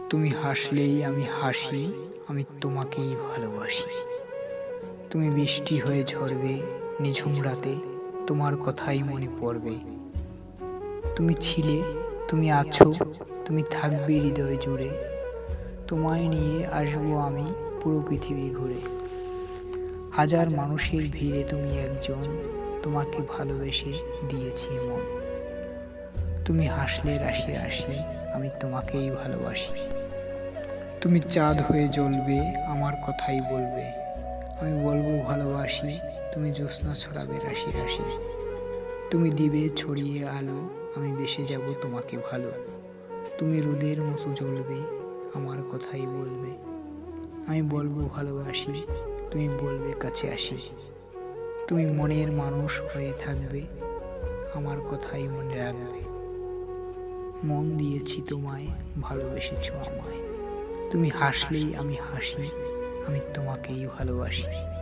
তুমি হাসলেই আমি হাসি, আমি তোমাকেই ভালোবাসি। তুমি বৃষ্টি হয়ে ঝরবে নিঝুম রাতে, তোমার কথাই মনে পড়বে। তুমি ছিলে, তুমি আছো, তুমি থাকবে হৃদয় জুড়ে। তোমায় নিয়ে আসবো আমি পুরো পৃথিবী ঘুরে। হাজার মানুষের ভিড়ে তুমি একজন, তোমাকে ভালোবেসে দিয়েছি মন। তুমি হাসলে রাশি রাশি, আমি তোমাকেই ভালোবাসি। তুমি চাঁদ হয়ে জ্বলবে, আমার কথাই বলবে। আমি বলবো ভালোবাসি, তুমি জ্যোৎস্না ছড়াবে রাশি রাশি। তুমি দিবে ছড়িয়ে আলো, আমি বেসে যাব তোমাকে ভালো। তুমি রোদের মতো জ্বলবে, আমার কথাই বলবে। আমি বলবো ভালোবাসি, তুমি বলবে কাছে আসি। তুমি মনের মানুষ হয়ে থাকবে, আমার কথাই মনে রাখবে। মন দিয়েছি তোমায়, ভালোবেসেছো আমায়। তুমি হাসলেই আমি হাসি, আমি তোমাকেই ভালোবাসি।